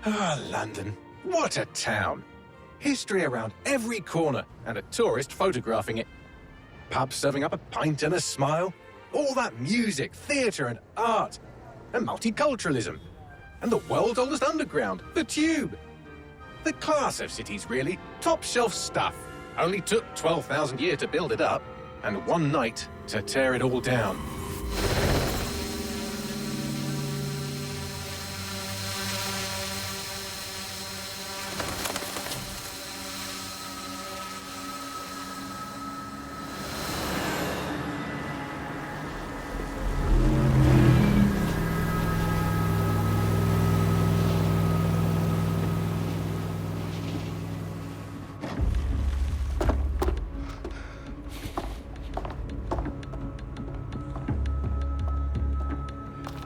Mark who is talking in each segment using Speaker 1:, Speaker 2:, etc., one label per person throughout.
Speaker 1: Ah, London. What a town. History around every corner, and a tourist photographing it. Pubs serving up a pint and a smile. All that music, theatre and art. And multiculturalism. And the world's oldest underground, the Tube. The class of cities, really. Top shelf stuff. Only took 12,000 years to build it up, and one night to tear it all down.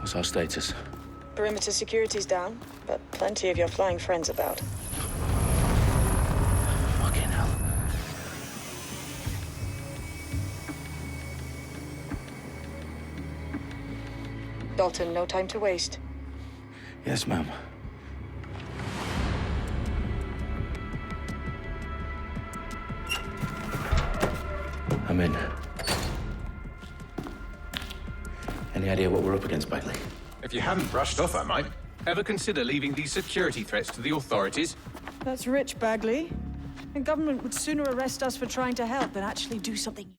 Speaker 2: What's our status?
Speaker 3: Perimeter security's down, but plenty of your flying friends about.
Speaker 2: Fucking hell.
Speaker 3: Dalton, no time to waste.
Speaker 2: Yes, ma'am. I'm in. Any idea what we're up against, Bagley?
Speaker 1: If you hadn't brushed off, I might. Ever consider leaving these security threats to the authorities?
Speaker 3: That's rich, Bagley. The government would sooner arrest us for trying to help than actually do something.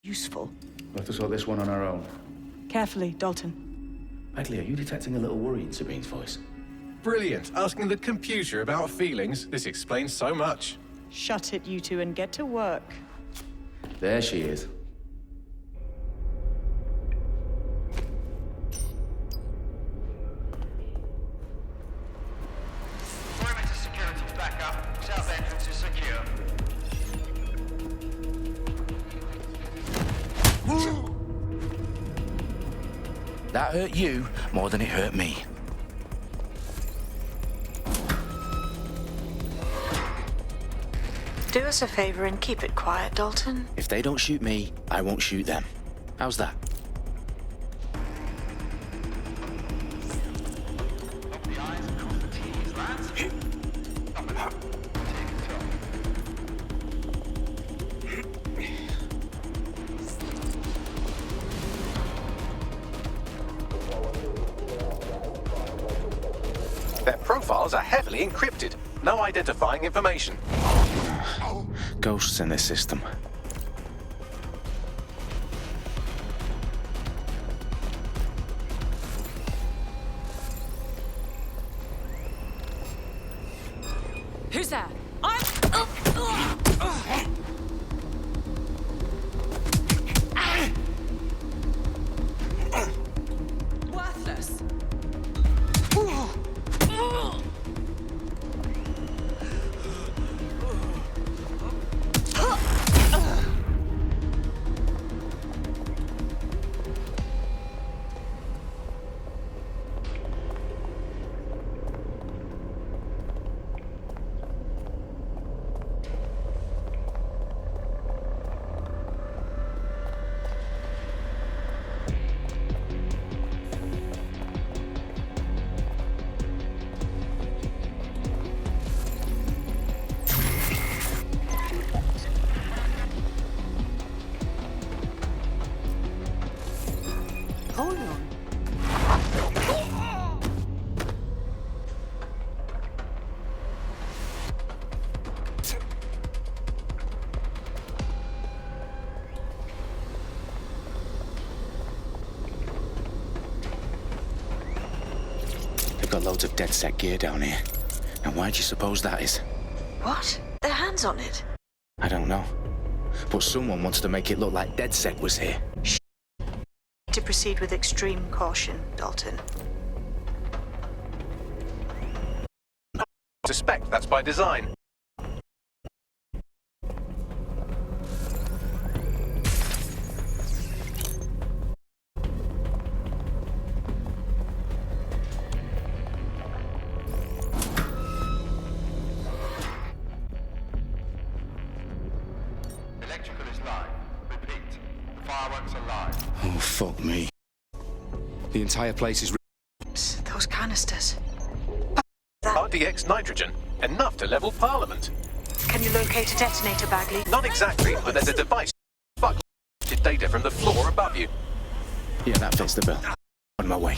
Speaker 3: Useful.
Speaker 2: We'll have to sort this one on our own.
Speaker 3: Carefully, Dalton.
Speaker 2: Bagley, are you detecting a little worry in Sabine's voice?
Speaker 1: Brilliant. Asking the computer about feelings. This explains so much.
Speaker 3: Shut it, you two, and get to work.
Speaker 2: There she is.
Speaker 4: Perimeter security's back up. South entrance is secure.
Speaker 2: That hurt you more than it hurt me.
Speaker 3: Do us a favor and keep it quiet, Dalton.
Speaker 2: If they don't shoot me, I won't shoot them. How's that?
Speaker 4: The eyes across the T's, lads. Up and up. Take control.
Speaker 1: Their profiles are heavily encrypted. No identifying information.
Speaker 2: Ghosts in this system.
Speaker 3: Who's that? Worthless. Napoleon.
Speaker 2: They've got loads of DedSec gear down here. Now, why do you suppose that is?
Speaker 5: What? Their hands on it?
Speaker 2: I don't know. But someone wants to make it look like DedSec was here.
Speaker 5: To proceed with extreme caution, Dalton.
Speaker 1: Suspect that's by design.
Speaker 4: Electrical is live. Repeat. Fireworks are live.
Speaker 2: Oh, fuck me. The entire place is...
Speaker 5: Those canisters.
Speaker 1: RDX nitrogen. Enough to level Parliament.
Speaker 5: Can you locate a detonator, Bagley?
Speaker 1: Not exactly, but there's a device. Fuck data from the floor above you.
Speaker 2: Yeah, that fits the bill. On my way.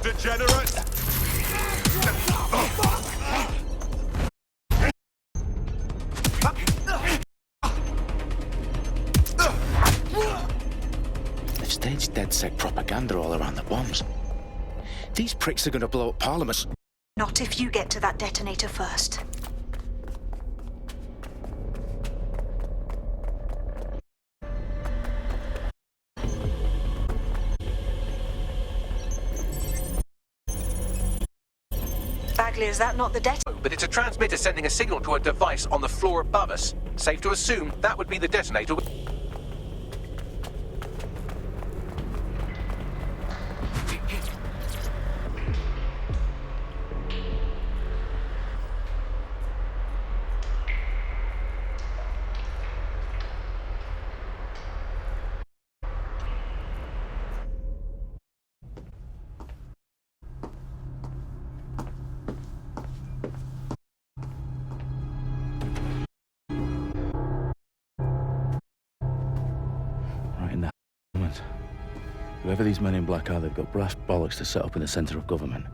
Speaker 4: Degenerate!
Speaker 2: They've staged DedSec propaganda all around the bombs. These pricks are going to blow up Parliament.
Speaker 5: Not if you get to that detonator first. Bagley, is that not the detonator?
Speaker 1: But it's a transmitter sending a signal to a device on the floor above us. Safe to assume that would be the detonator.
Speaker 2: Right in that moment. Whoever these men in black are, they've got brass bollocks to set up in the centre of government.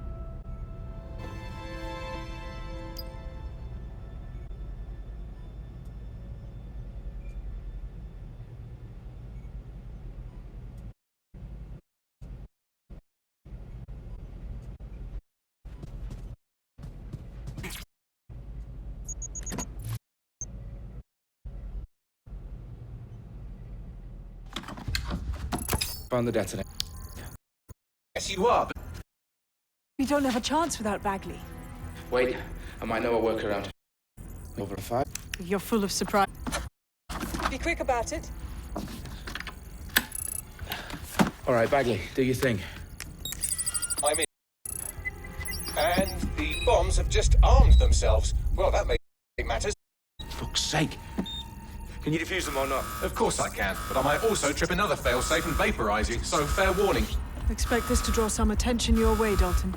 Speaker 2: Found the detonator.
Speaker 1: Yes, you are. But
Speaker 3: We don't have a chance without Bagley.
Speaker 2: Wait, I might know a workaround. Over a 5.
Speaker 3: You're full of surprise. Be quick about it.
Speaker 2: All right, Bagley, do your thing.
Speaker 1: I'm in. And the bombs have just armed themselves. Well, that makes matters.
Speaker 2: Fuck's sake. Can you defuse them or not?
Speaker 1: Of course I can, but I might also trip another failsafe and vaporize you, so fair warning.
Speaker 3: Expect this to draw some attention your way, Dalton.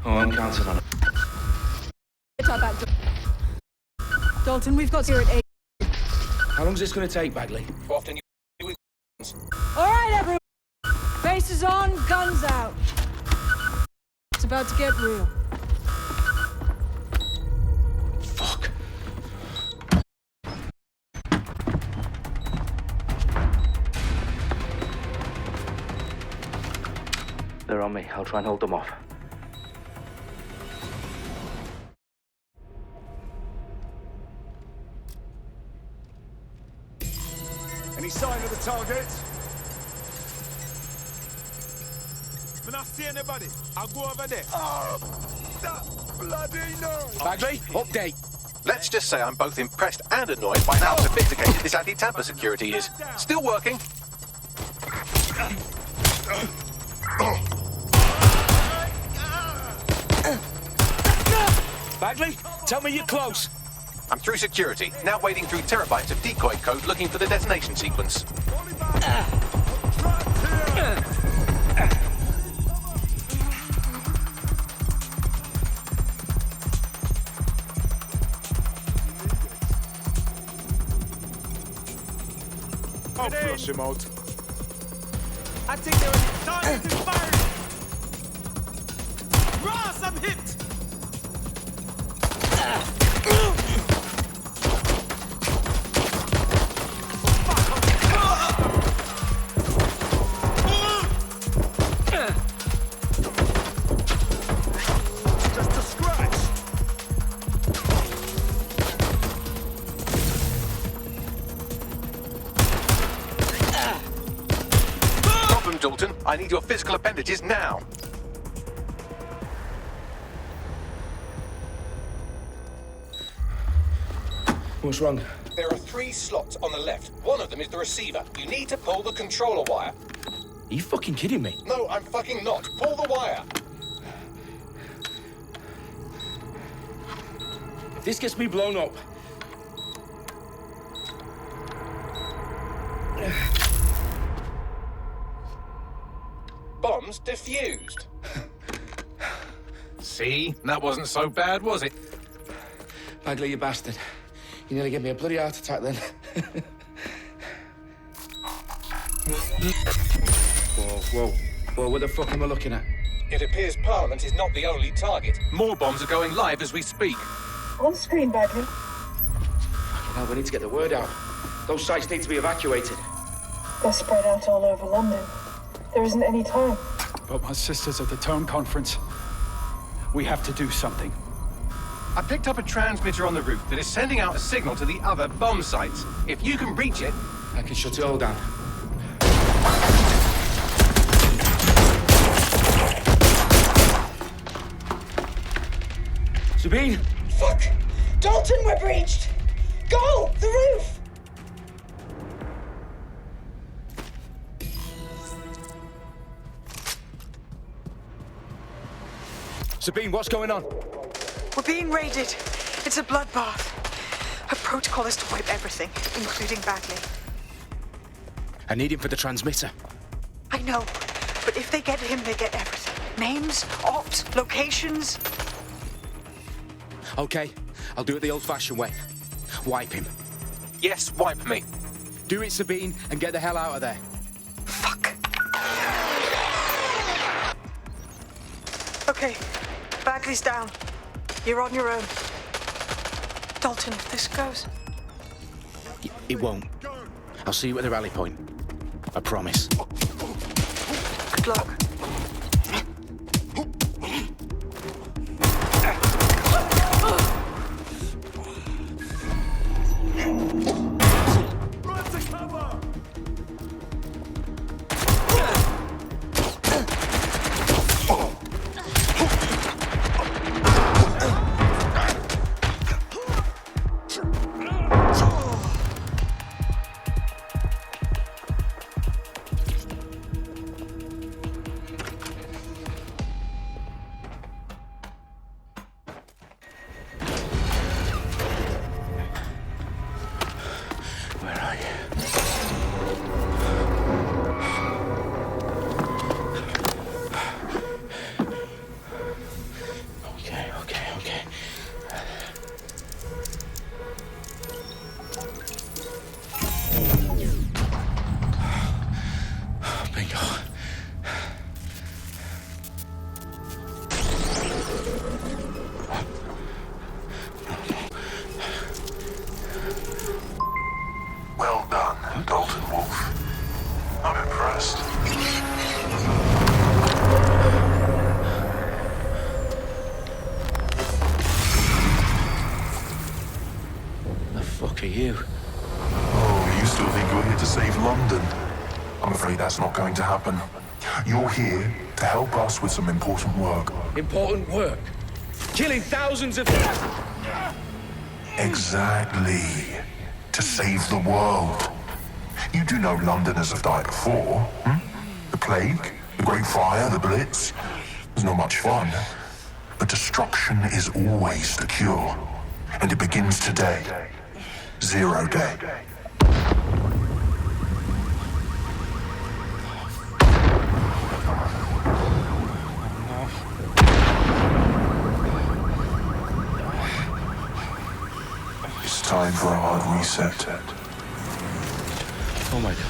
Speaker 2: Oh, I'm counting on it.
Speaker 3: Get our back door. Dalton, we've got here at 8.
Speaker 2: How long is this going to take, Bagley?
Speaker 1: Often you...
Speaker 3: All right, everyone. Faces on, guns out. It's about to get real.
Speaker 2: Fuck. They're on me. I'll try and hold them off.
Speaker 4: Any
Speaker 6: Any sign of the target? When I see anybody, I'll go over there. Oh, that bloody nose!
Speaker 7: Bagley, update.
Speaker 1: Let's just say I'm both impressed and annoyed by how sophisticated this anti-tamper security is. Still working.
Speaker 7: Bagley, tell me you're close.
Speaker 1: I'm through security, now wading through terabytes of decoy code looking for the detonation sequence.
Speaker 6: I'll flush him out. I think there was a target firing. Ross, I'm hit! Just a scratch.
Speaker 1: Problem, Dalton. I need your physical appendages now.
Speaker 7: What's wrong?
Speaker 1: There are 3 slots on the left. One of them is the receiver. You need to pull the controller wire.
Speaker 7: Are you fucking kidding me?
Speaker 1: No, I'm fucking not. Pull the wire.
Speaker 7: If this gets me blown up...
Speaker 1: Bombs defused. See? That wasn't so bad, was it?
Speaker 7: Bagley, you bastard. You nearly gave me a bloody heart attack then. Whoa, what the fuck am I looking at?
Speaker 1: It appears Parliament is not the only target. More bombs are going live as we speak.
Speaker 8: On screen, Bagley.
Speaker 7: Now we need to get the word out. Those sites need to be evacuated.
Speaker 8: They're spread out all over London. There isn't any time.
Speaker 9: But my sister's at the town conference. We have to do something.
Speaker 1: I picked up a transmitter on the roof that is sending out a signal to the other bomb sites. If you can reach it...
Speaker 7: I can shut it all down. Sabine!
Speaker 8: Fuck! Dalton, we're breached! Go! The roof!
Speaker 7: Sabine, what's going on?
Speaker 5: We're being raided. It's a bloodbath. Her protocol is to wipe everything, including Bagley.
Speaker 7: I need him for the transmitter.
Speaker 5: I know, but if they get him, they get everything. Names, ops, locations.
Speaker 7: Okay, I'll do it the old-fashioned way. Wipe him.
Speaker 1: Yes, wipe me.
Speaker 7: Do it, Sabine, and get the hell out of there.
Speaker 5: Fuck. Okay, Bagley's down. You're on your own. Dalton, if this goes...
Speaker 7: It won't. I'll see you at the rally point. I promise.
Speaker 5: Good luck.
Speaker 6: Run to cover!
Speaker 7: Where are you? Okay. Bingo.
Speaker 10: Well done, Dalton Wolf. I'm impressed.
Speaker 7: The fuck are you?
Speaker 10: Oh, You still think you're here to save London? I'm afraid that's not going to happen. You're here to help us with some important work.
Speaker 7: Important work. Killing thousands of...
Speaker 10: Exactly. To save the world. You do know Londoners have died before, hmm? The Plague, the Great Fire, the Blitz. It's not much fun. But destruction is always the cure. And it begins today. Zero Day. It's time for a hard reset.
Speaker 2: Oh my God.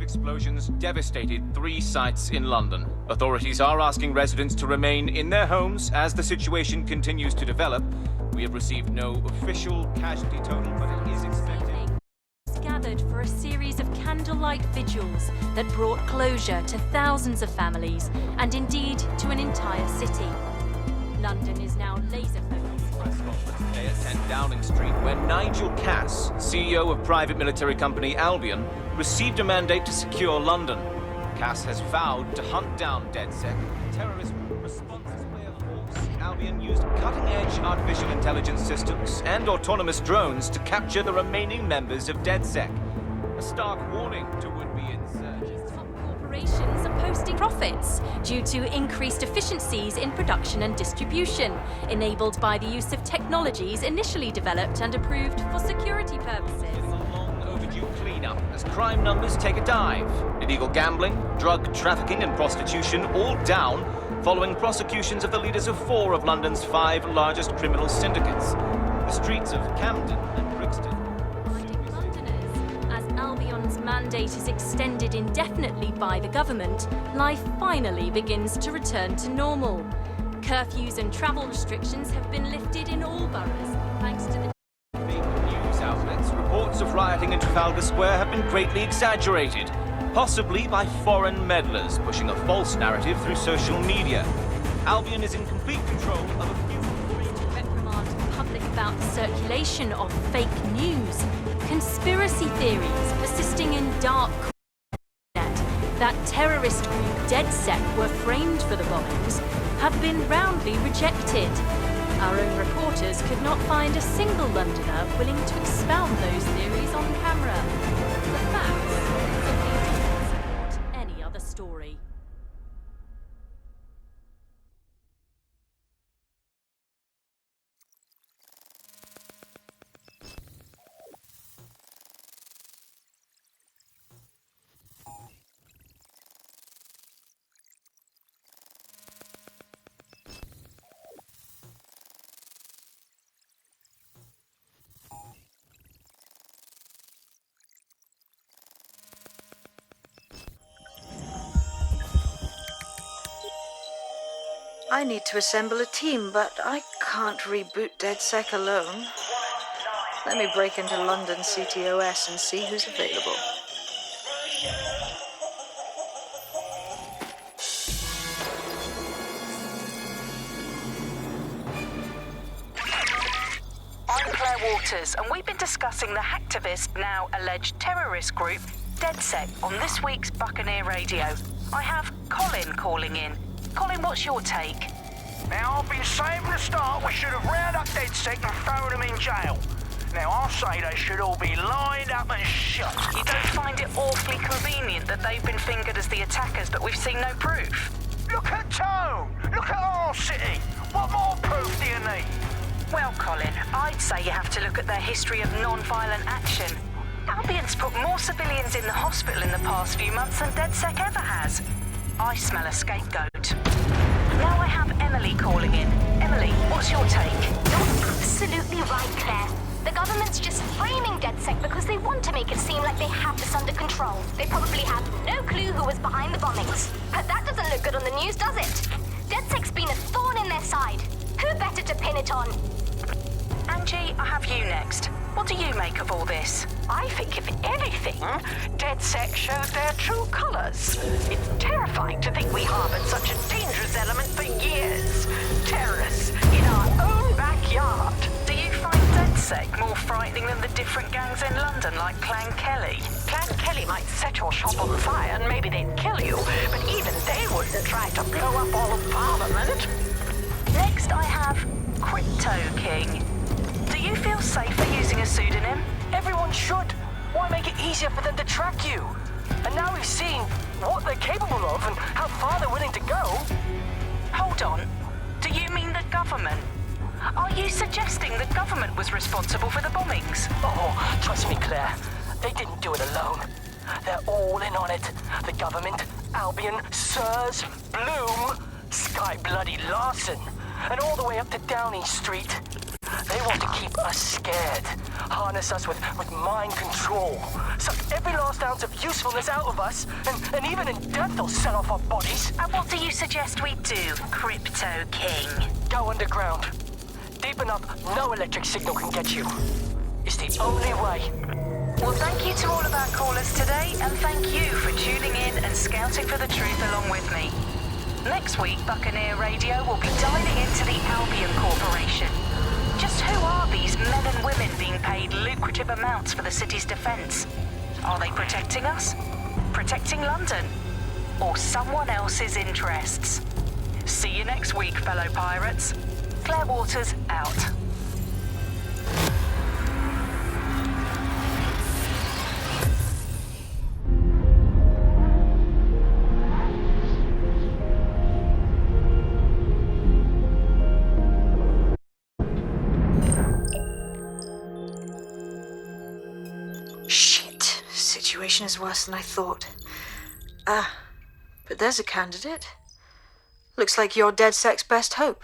Speaker 11: Explosions devastated 3 sites in London. Authorities are asking residents to remain in their homes as the situation continues to develop. We have received no official casualty total, but it is expected.
Speaker 12: Gathered for a series of candlelight vigils that brought closure to thousands of families and indeed to an entire city. London is now laser-focused.
Speaker 11: Press conference today at 10 Downing Street, where Nigel Cass, CEO of private military company Albion, received a mandate to secure London. Cass has vowed to hunt down DedSec. Terrorist responses play a force. Albion used cutting-edge artificial intelligence systems and autonomous drones to capture the remaining members of DedSec. A stark warning to would-be insurgents.
Speaker 12: Top corporations are posting profits due to increased efficiencies in production and distribution, enabled by the use of technologies initially developed and approved for security purposes.
Speaker 11: Cleanup as crime numbers take a dive. Illegal gambling, drug trafficking and prostitution all down following prosecutions of the leaders of 4 of London's 5 largest criminal syndicates. The streets of Camden and Brixton.
Speaker 12: Londoners, as Albion's mandate is extended indefinitely by the government, life finally begins to return to normal. Curfews and travel restrictions have been lifted in all boroughs thanks to the
Speaker 11: Reports of rioting in Trafalgar Square have been greatly exaggerated, possibly by foreign meddlers pushing a false narrative through social media. Albion is in complete control of a few...
Speaker 12: to reprimand the public about the circulation of fake news, conspiracy theories persisting in dark net that terrorist group DedSec were framed for the bombings have been roundly rejected. Our own reporters could not find a single Londoner willing to expound those theories on camera. The facts simply don't support any other story.
Speaker 5: I need to assemble a team, but I can't reboot DedSec alone. Let me break into London CTOS and see who's available.
Speaker 13: I'm Claire Waters, and we've been discussing the hacktivist, now alleged terrorist group, DedSec, on this week's Buccaneer Radio. I have Colin calling in. Colin, what's your take?
Speaker 14: Now, I've been saying from the start we should have rounded up DedSec and thrown them in jail. Now, I'll say they should all be lined up and shot.
Speaker 13: You don't find it awfully convenient that they've been fingered as the attackers, but we've seen no proof?
Speaker 14: Look at Tone! Look at our city! What more proof do you need?
Speaker 13: Well, Colin, I'd say you have to look at their history of non-violent action. Albion's put more civilians in the hospital in the past few months than DedSec ever has. I smell a scapegoat. Now I have Emily calling in. Emily, what's your take?
Speaker 15: You're absolutely right, Claire. The government's just framing DedSec because they want to make it seem like they have this under control. They probably had no clue who was behind the bombings. But that doesn't look good on the news, does it? DedSec's been a thorn in their side. Who better to pin it on?
Speaker 13: Angie, I have you next. What do you make of all this?
Speaker 15: I think, if anything,
Speaker 13: DedSec showed their true colors. It's terrifying to think we harbored such a dangerous element for years. Terrorists in our own backyard. Do you find DedSec more frightening than the different gangs in London, like Clan Kelly? Clan Kelly might set your shop on fire and maybe they'd kill you, but even they wouldn't try to blow up all of Parliament. Next I have Crypto King. Do you feel safer using a pseudonym?
Speaker 16: Everyone should. Why make it easier for them to track you? And now we've seen what they're capable of and how far they're willing to go.
Speaker 13: Hold on. Do you mean the government? Are you suggesting the government was responsible for the bombings?
Speaker 16: Oh, trust me, Claire. They didn't do it alone. They're all in on it. The government, Albion, Sirs, Bloom, Sky Bloody Larson, and all the way up to Downing Street. They want to keep us scared, harness us with mind control, suck every last ounce of usefulness out of us, and even in death they'll sell off our bodies.
Speaker 13: And what do you suggest we do, Crypto King?
Speaker 16: Go underground. Deep enough, no electric signal can get you. It's the only way.
Speaker 13: Well, thank you to all of our callers today, and thank you for tuning in and scouting for the truth along with me. Next week, Buccaneer Radio will be diving into the Albion Corporation. Just who are these men and women being paid lucrative amounts for the city's defense? Are they protecting us? Protecting London? Or someone else's interests? See you next week, fellow pirates. Claire Waters, out.
Speaker 5: Shit. Situation is worse than I thought. But there's a candidate. Looks like you're DedSec's best hope.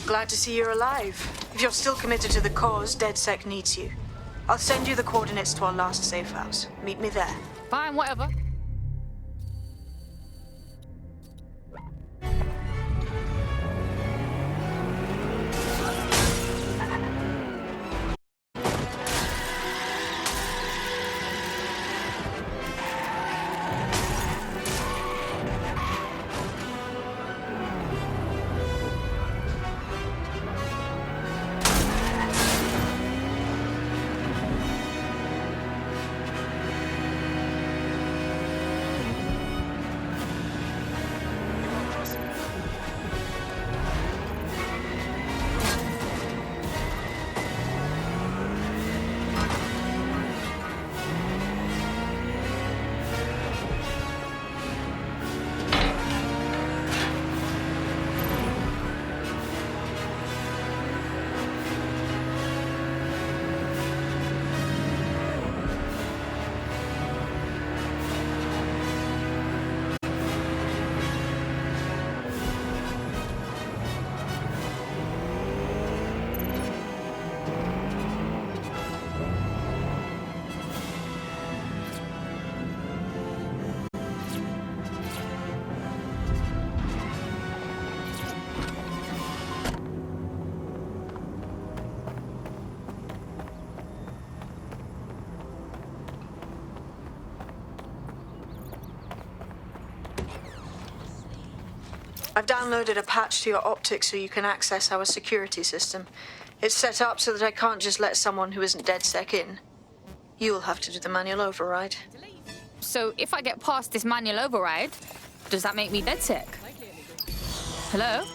Speaker 5: Glad to see you're alive. If you're still committed to the cause, DedSec needs you. I'll send you the coordinates to our last safe house. Meet me there.
Speaker 3: Fine, whatever.
Speaker 5: I've downloaded a patch to your optics so you can access our security system. It's set up so that I can't just let someone who isn't DedSec in. You'll have to do the manual override.
Speaker 17: So if I get past this manual override, does that make me DedSec? Hello?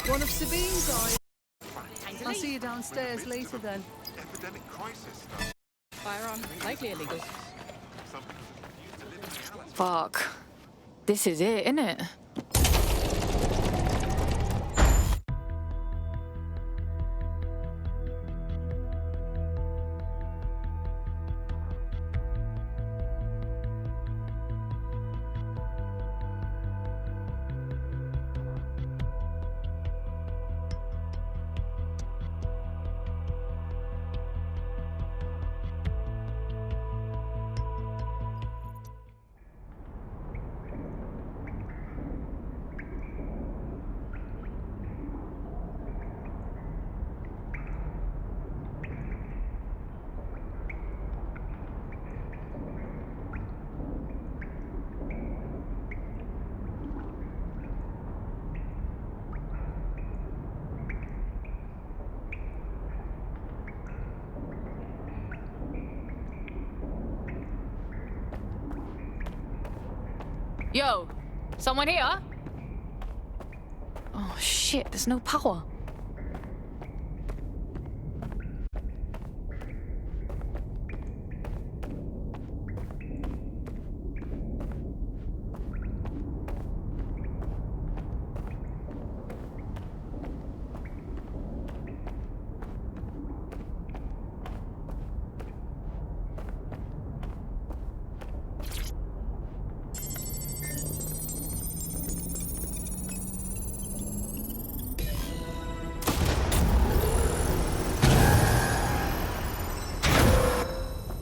Speaker 3: One of Sabine's eyes. I'll see you downstairs later then.
Speaker 6: Epidemic crisis.
Speaker 3: Firearm, likely illegal.
Speaker 17: Fuck. This is it, innit? Yo, someone here? Oh shit, there's no power.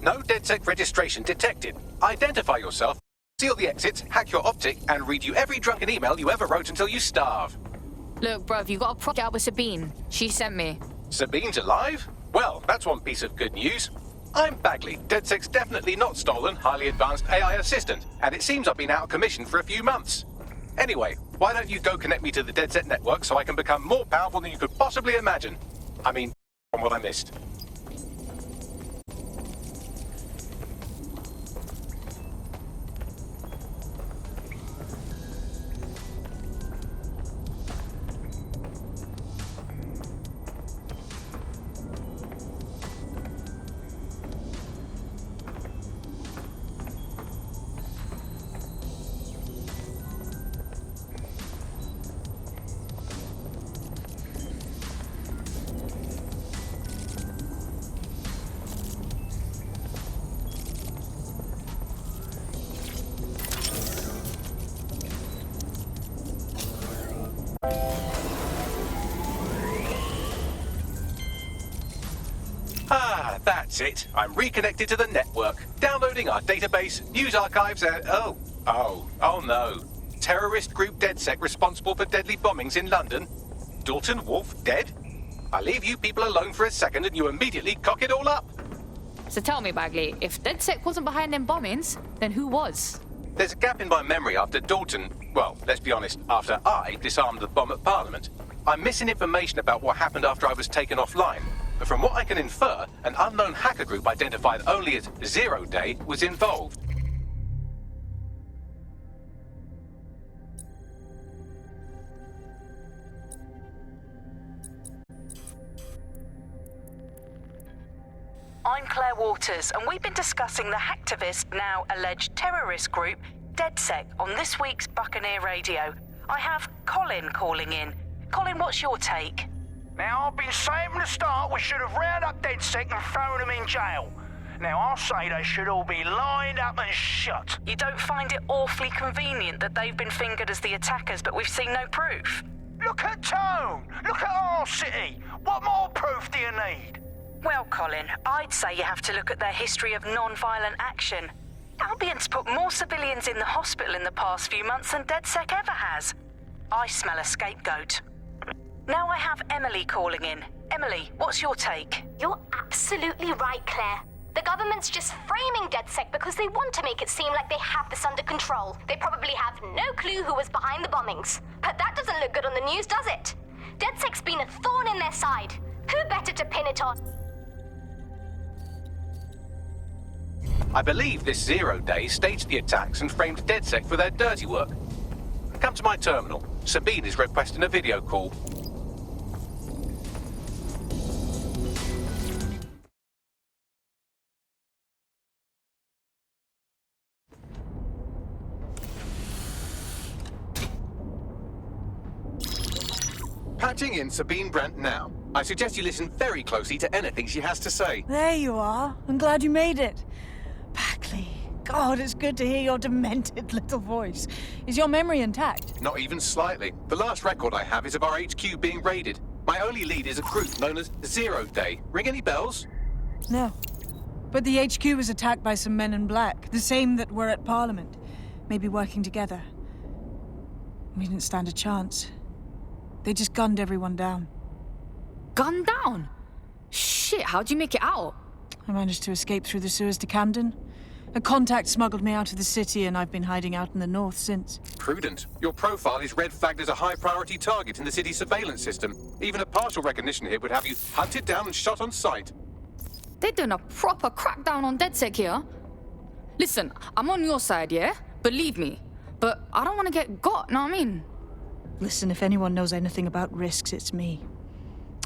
Speaker 1: No DedSec registration detected. Identify yourself, seal the exits, hack your optic, and read you every drunken email you ever wrote until you starve.
Speaker 17: Look, bruv, you got a project out with Sabine. She sent me.
Speaker 1: Sabine's alive? Well, that's one piece of good news. I'm Bagley, DedSec's definitely not stolen, highly advanced AI assistant, and it seems I've been out of commission for a few months. Anyway, why don't you go connect me to the DedSec network so I can become more powerful than you could possibly imagine? I mean, from what I missed. Ah, that's it. I'm reconnected to the network, downloading our database, news archives, and oh no. Terrorist group DedSec responsible for deadly bombings in London? Dalton Wolf dead? I leave you people alone for a second and you immediately cock it all up.
Speaker 17: So tell me, Bagley, if DedSec wasn't behind them bombings, then who was?
Speaker 1: There's a gap in my memory after Dalton, well, let's be honest, after I disarmed the bomb at Parliament. I'm missing information about what happened after I was taken offline. But from what I can infer, an unknown hacker group identified only as Zero Day was involved.
Speaker 13: I'm Claire Waters, and we've been discussing the hacktivist, now alleged terrorist group, DedSec, on this week's Buccaneer Radio. I have Colin calling in. Colin, what's your take?
Speaker 14: Now, I've been saying from the start we should have rounded up DedSec and thrown them in jail. Now, I'll say they should all be lined up and shot.
Speaker 13: You don't find it awfully convenient that they've been fingered as the attackers, but we've seen no proof?
Speaker 14: Look at Tone! Look at our city! What more proof do you need?
Speaker 13: Well, Colin, I'd say you have to look at their history of non-violent action. Albion's put more civilians in the hospital in the past few months than DedSec ever has. I smell a scapegoat. Now I have Emily calling in. Emily, what's your take?
Speaker 15: You're absolutely right, Claire. The government's just framing DedSec because they want to make it seem like they have this under control. They probably have no clue who was behind the bombings. But that doesn't look good on the news, does it? DedSec's been a thorn in their side. Who better to pin it on?
Speaker 11: I believe this Zero Day staged the attacks and framed DedSec for their dirty work. Come to my terminal. Sabine is requesting a video call. Patching in Sabine Brandt now. I suggest you listen very closely to anything she has to say.
Speaker 3: There you are. I'm glad you made it. Packley, God, it's good to hear your demented little voice. Is your memory intact?
Speaker 1: Not even slightly. The last record I have is of our HQ being raided. My only lead is a group known as Zero Day. Ring any bells?
Speaker 3: No. But the HQ was attacked by some men in black, the same that were at Parliament. Maybe working together. We didn't stand a chance. They just gunned everyone down.
Speaker 17: Gunned down? Shit, how'd you make it out?
Speaker 3: I managed to escape through the sewers to Camden. A contact smuggled me out of the city, and I've been hiding out in the north since.
Speaker 1: Prudent. Your profile is red flagged as a high-priority target in the city's surveillance system. Even a partial recognition hit would have you hunted down and shot on sight.
Speaker 17: They're doing a proper crackdown on DedSec here. Listen, I'm on your side, yeah? Believe me. But I don't want to get got, know what I mean?
Speaker 3: Listen, if anyone knows anything about risks, it's me.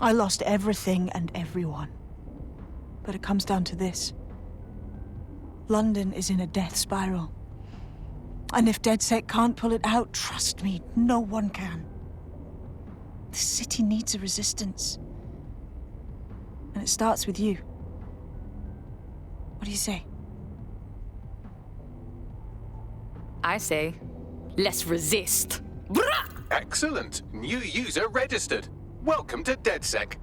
Speaker 3: I lost everything and everyone. But it comes down to this. London is in a death spiral. And if DedSec can't pull it out, trust me, no one can. The city needs a resistance. And it starts with you. What do you say?
Speaker 17: I say, let's resist. Brah!
Speaker 1: Excellent. New user registered. Welcome to DedSec.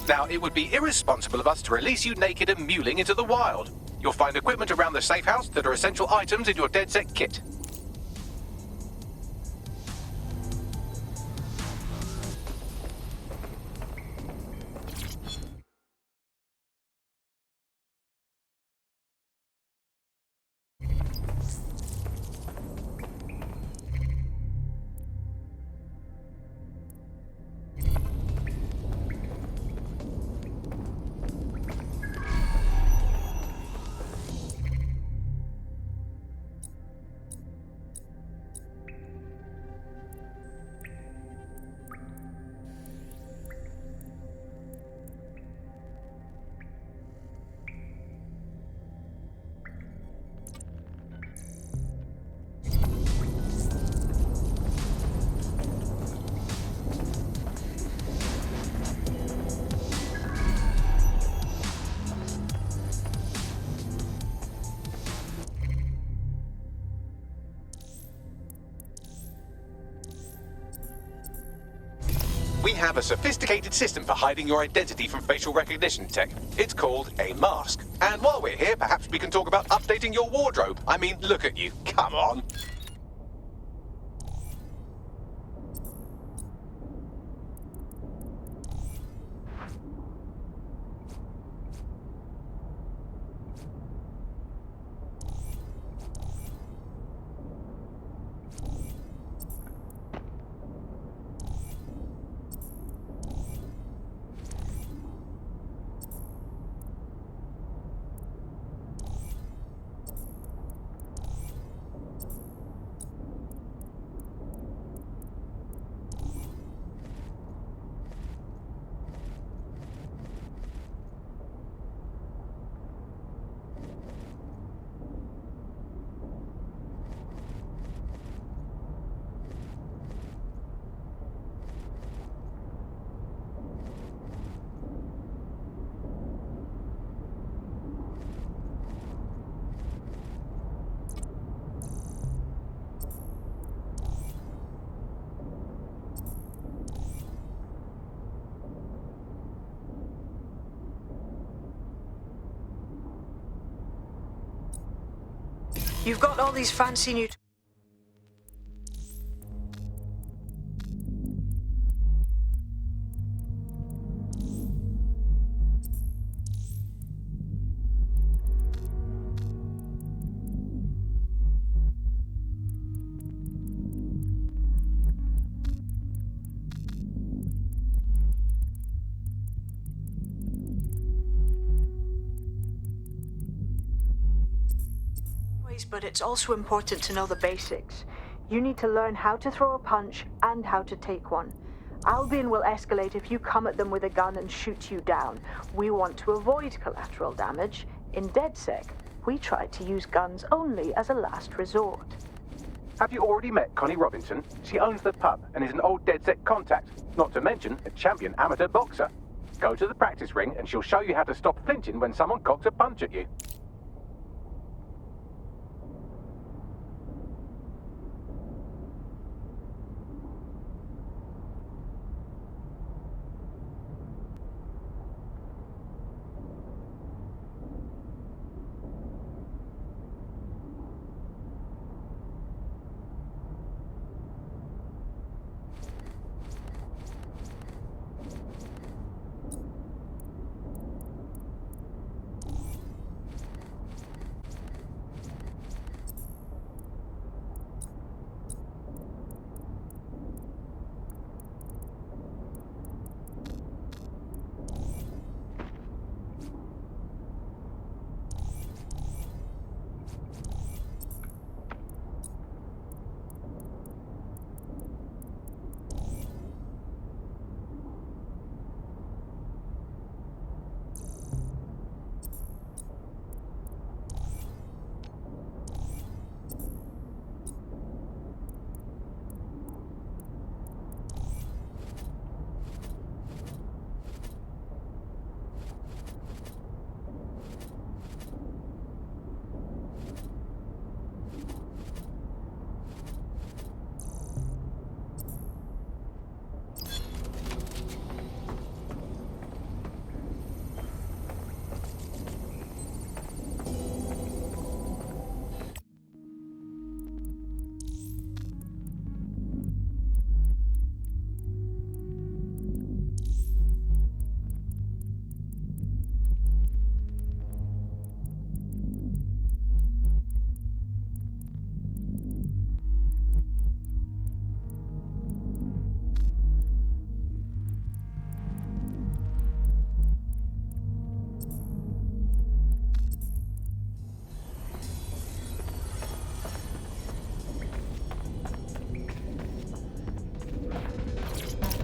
Speaker 1: Now, it would be irresponsible of us to release you naked and mewling into the wild. You'll find equipment around the safe house that are essential items in your DedSec kit. We have a sophisticated system for hiding your identity from facial recognition tech. It's called a mask. And while we're here, perhaps we can talk about updating your wardrobe. I mean, look at you. Come on.
Speaker 5: You've got all these fancy new... But it's also important to know the basics. You need to learn how to throw a punch and how to take one. Albion will escalate if you come at them with a gun and shoot you down. We want to avoid collateral damage. In DedSec, we try to use guns only as a last resort.
Speaker 1: Have you already met Connie Robinson? She owns the pub and is an old DedSec contact, not to mention a champion amateur boxer. Go to the practice ring and she'll show you how to stop flinching when someone cocks a punch at you.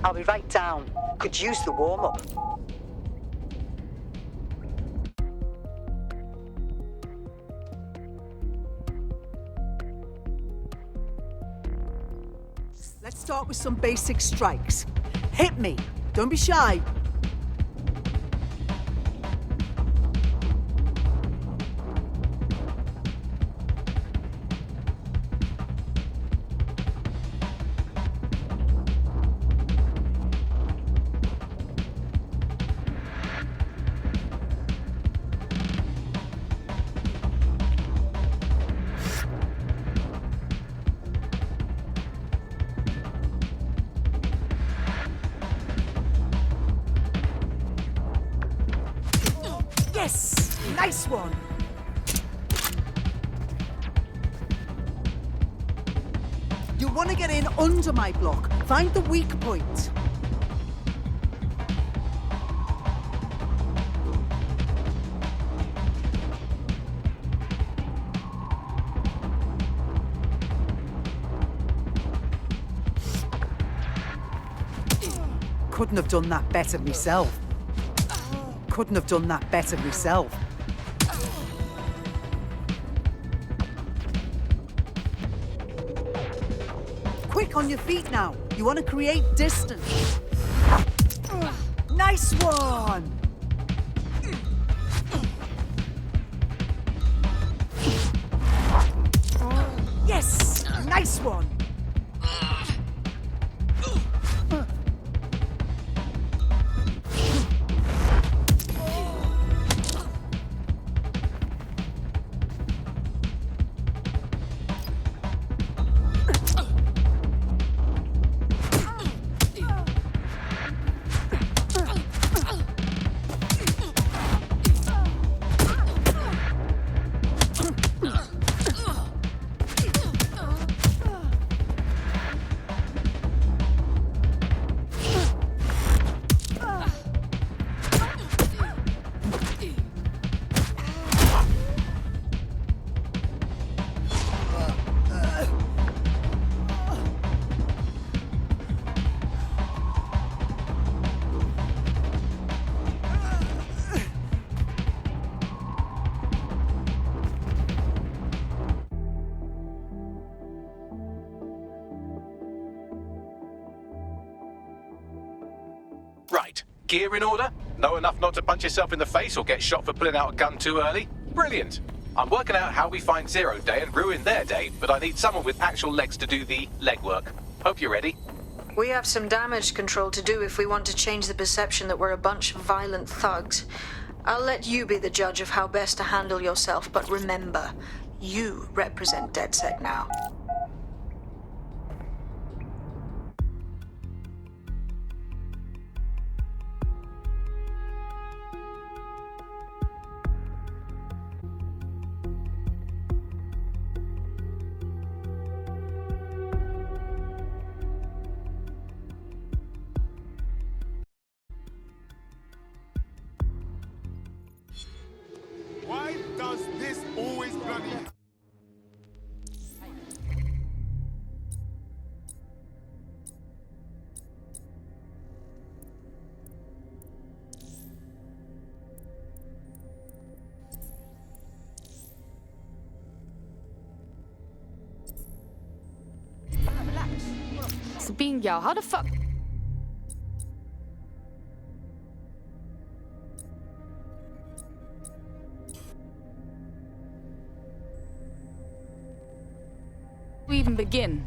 Speaker 18: I'll be right down. Could use the warm-up.
Speaker 3: Let's start with some basic strikes. Hit me. Don't be shy. Yes! Nice one! You want to get in under my block. Find the weak point. Couldn't have done that better myself. Couldn't have done that better myself. Quick on your feet now. You want to create distance. Nice one! Yes! Nice one!
Speaker 1: Gear in order? Know enough not to punch yourself in the face or get shot for pulling out a gun too early? Brilliant. I'm working out how we find Zero Day and ruin their day, but I need someone with actual legs to do the legwork. Hope you're ready.
Speaker 5: We have some damage control to do if we want to change the perception that we're a bunch of violent thugs. I'll let you be the judge of how best to handle yourself, but remember, you represent DedSec now.
Speaker 6: Why does this always bloody...
Speaker 17: Sabine, yo, how the fuck? We even begin?